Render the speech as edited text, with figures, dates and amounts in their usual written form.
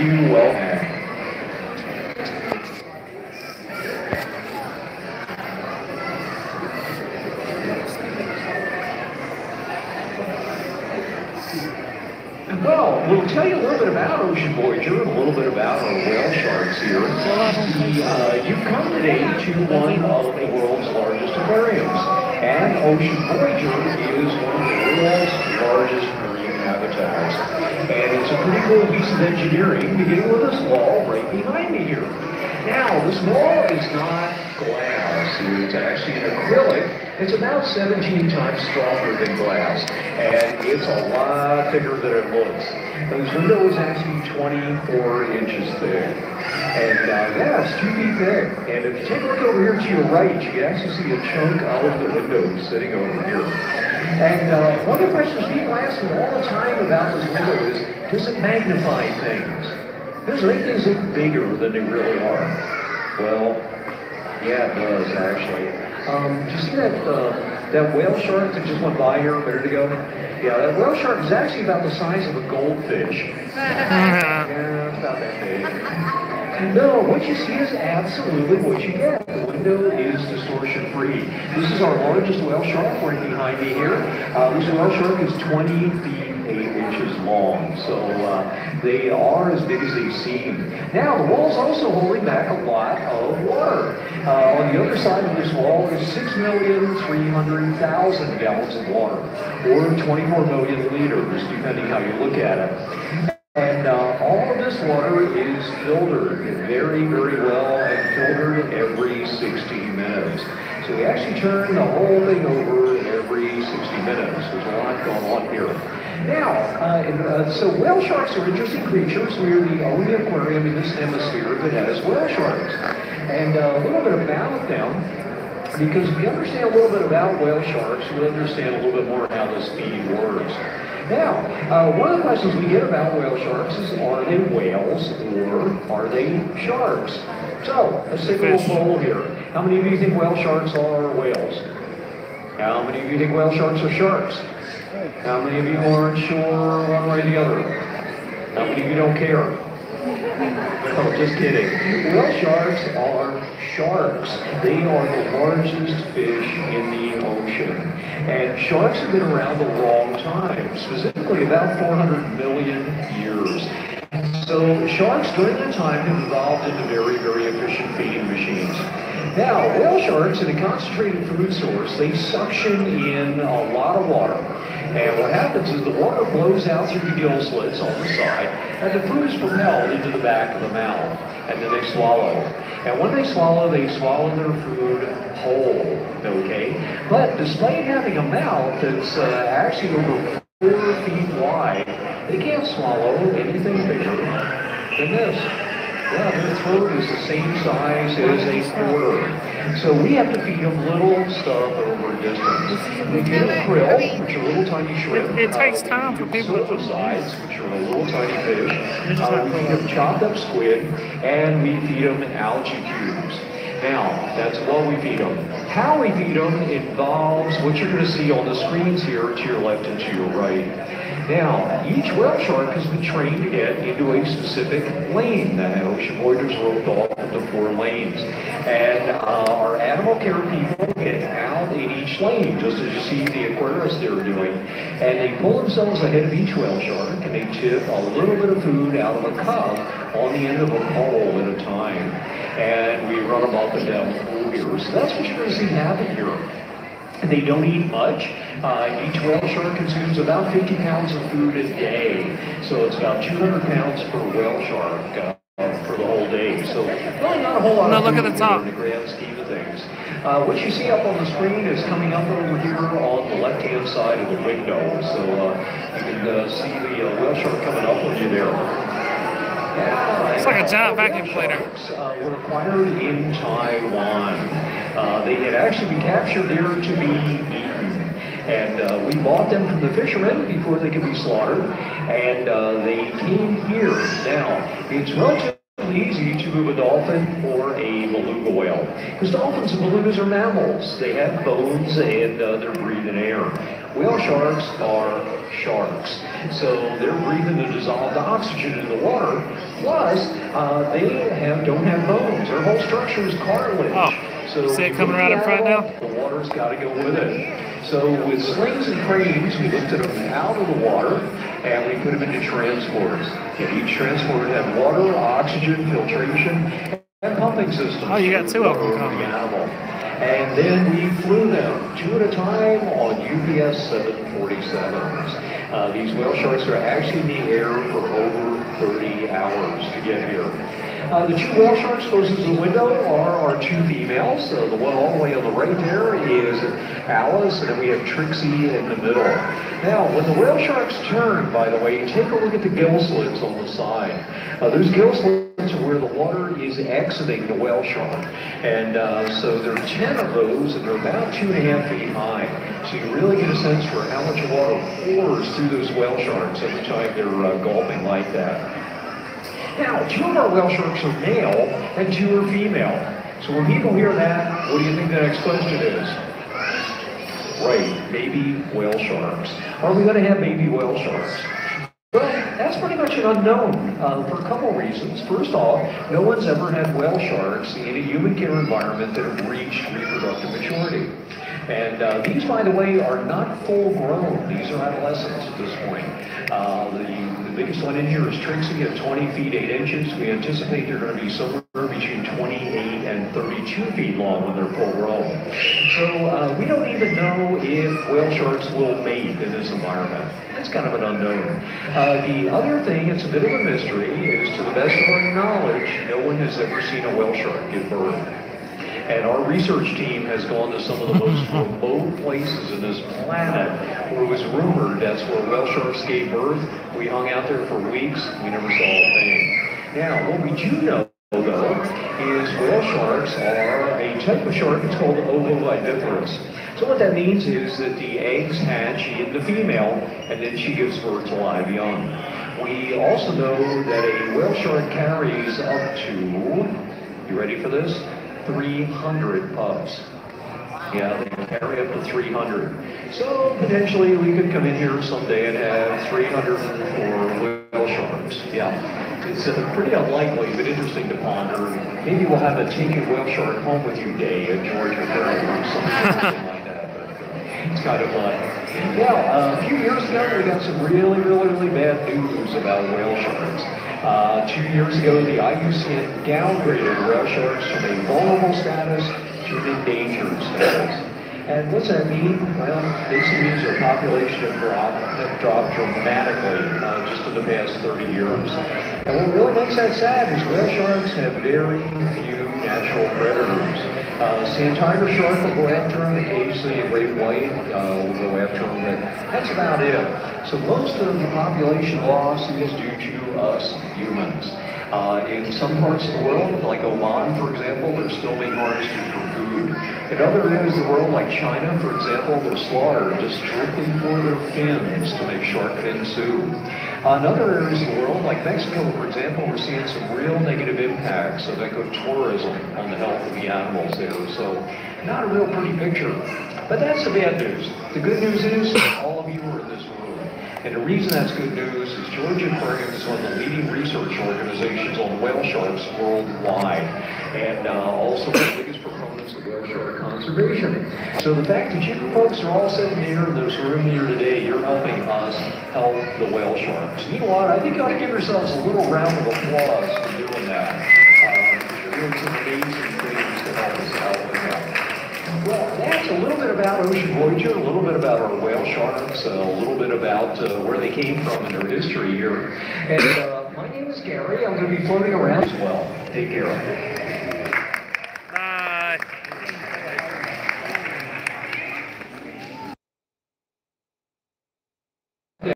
you welcome. Well, we'll tell you a little bit about Ocean Voyager and a little bit about our whale sharks here. You've come today to one of the world's largest aquariums, and Ocean Voyager is one of the world's largest marine habitats. And it's a pretty cool piece of engineering, beginning with this wall right behind me here. Now, this wall is not glass, it's actually an acrylic. It's about 17 times stronger than glass, and it's a lot thicker than it looks. This window is actually 24 inches thick. And yeah, it's 2 feet thick. And if you take a look over here to your right, you can actually see a chunk out of the window sitting over here. And one of the questions people ask me all the time about this window is, does it magnify things? Does it make things look bigger than they really are? Well, yeah, it does actually. Did you see that whale shark that just went by here a minute ago? Yeah, that whale shark is actually about the size of a goldfish. Yeah, it's about that big. No, what you see is absolutely what you get. The window is distortion free. This is our largest whale shark right behind me here. This whale shark is 20 feet 8 inches long, so they are as big as they seem. Now, the wall's also holding back a lot of water. On the other side of this wall is 6,300,000 gallons of water, or 24 million liters, depending how you look at it. And all of this water is filtered very, very well and filtered every 60 minutes. So we actually turn the whole thing over every 60 minutes. There's a lot going on here. Now, so whale sharks are interesting creatures. We are the only aquarium in this hemisphere that has whale sharks. And a little bit about them, because if you understand a little bit about whale sharks, you'll understand a little bit more how this feed works. Now, one of the questions we get about whale sharks is, are they whales or are they sharks? So, let's take a little poll here. How many of you think whale sharks are whales? How many of you think whale sharks are sharks? How many of you aren't sure one way or the other? How many of you don't care? Oh, just kidding. Whale sharks are sharks. They are the largest fish in the ocean. And sharks have been around a long time, specifically about 400 million years. So sharks during that time have evolved into very, very efficient feeding machines. Now, whale sharks, in a concentrated food source, they suction in a lot of water. And what happens is the water blows out through the gill slits on the side, and the food is propelled into the back of the mouth, and then they swallow. And when they swallow their food whole, okay? But despite having a mouth that's actually over 4 feet wide, they can't swallow anything bigger than this. Yeah, their throat is the same size as a quarter. So we have to feed them little stuff over distance. We feed them krill, which are little tiny shrimp. It takes time for people to sides, which are little tiny fish. We feed them chopped up squid, and we feed them algae cubes. Now, that's what we feed them. How we feed them involves what you're going to see on the screens here to your left and to your right. Now, each whale shark has been trained to get into a specific lane. The Ocean Voyager's roped off into 4 lanes. And our animal care people get out in each lane, just as you see the aquarists there doing. And they pull themselves ahead of each whale shark, and they tip a little bit of food out of a cup on the end of a pole at a time. And we run them up and down the pool here. So that's what you're going to see happen here. They don't eat much. Each whale shark consumes about 50 pounds of food a day. So it's about 200 pounds per whale shark for the whole day. So really not a whole lot of look at the top. in the grand scheme of things. What you see up on the screen is coming up over here on the left-hand side of the window. So you can see the whale shark coming up with you there. It's like a giant vacuum cleaner. Were acquired in Taiwan. They had actually been captured there to be eaten. And we bought them from the fishermen before they could be slaughtered. And they came here. Now, it's relatively easy to move a dolphin or a beluga whale. Because dolphins and belugas are mammals. They have bones and they're breathing air. Whale sharks are sharks. So they're breathing the dissolved oxygen in the water Plus, they don't have bones. Their whole structure is cartilage. Oh, so see it coming right in front now? The water's got to go with it. So with slings and cranes, we lifted them out of the water and we put them into transporters. And each transporter had water, oxygen, filtration, and pumping systems. Oh, you got two of them coming. The animal. And then we flew them 2 at a time on UPS 747s. These whale sharks are actually in the air for over 30 hours to get here. The 2 whale sharks closest to the window are our 2 females. The one all the way on the right there is Alice, and then we have Trixie in the middle. Now, when the whale sharks turn, by the way, take a look at the gill slits on the side. Those gill slits are where the water is exiting the whale shark. And so there are 10 of those, and they're about 2.5 feet high. So you really get a sense for how much water pours through those whale sharks every time they're gulping like that. Now, 2 of our whale sharks are male and 2 are female. So when people hear that, what do you think the next question is? Right, baby whale sharks. Are we going to have baby whale sharks? Well, that's pretty much an unknown for a couple reasons. First off, no one's ever had whale sharks in a human care environment that have reached reproductive maturity. And these, by the way, are not full grown. These are adolescents at this point. The biggest one in here is Trixie at 20 feet 8 inches. We anticipate they're going to be somewhere between 28 and 32 feet long when they're full grown. So we don't even know if whale sharks will mate in this environment. That's kind of an unknown. The other thing, it's a bit of a mystery, is to the best of our knowledge, no one has ever seen a whale shark give birth. And our research team has gone to some of the most remote places in this planet where it was rumored that's where whale sharks gave birth. We hung out there for weeks. We never saw a thing. Now, what we do know, though, is whale sharks are a type of shark. It's called ovoviviparous. So what that means is that the eggs hatch in the female, and then she gives birth to live young. We also know that a whale shark carries up to, you ready for this? 300 pups. Yeah, they can carry up to 300. So potentially we could come in here someday and have 304 whale sharks. Yeah, it's pretty unlikely, but interesting to ponder. Maybe we'll have a take a whale shark home with you day at Georgia Fair or something like that. But it's kind of fun. Yeah, a few years ago we got some really bad news about whale sharks. 2 years ago, the IUCN downgraded whale sharks from a vulnerable status to an endangered status. And what's that mean? Well, basically means their population have dropped dramatically just in the past 30 years. And what really makes that sad is whale sharks have very few natural predators. Sand tiger shark will go after them, occasionally a great white will go after them, but that's about it. So most of the population loss is due to us humans. In some parts of the world, like Oman, for example, they're still being harvested for food. In other areas of the world, like China, for example, they're slaughtered just strictly for their fins to make shark fin soup. In other areas of the world, like Mexico, for example, we're seeing some real negative impacts of ecotourism on the health of the animals there. So, not a real pretty picture. But that's the bad news. The good news is all of you are in this room. And the reason that's good news is Georgia Aquarium is one of the leading research organizations on whale sharks worldwide, and also one of the biggest proponents of whale shark conservation. So the fact that you folks are all sitting here in this room here today, you're helping us help the whale sharks. You know what? I think you ought to give yourselves a little round of applause for doing that. You're doing some amazing things to help us out with that. Well, that's a little bit about Ocean Voyager, a little bit about our whale sharks, a little bit about where they came from and their history here. And my name is Gary. I'm going to be floating around as well. Take care.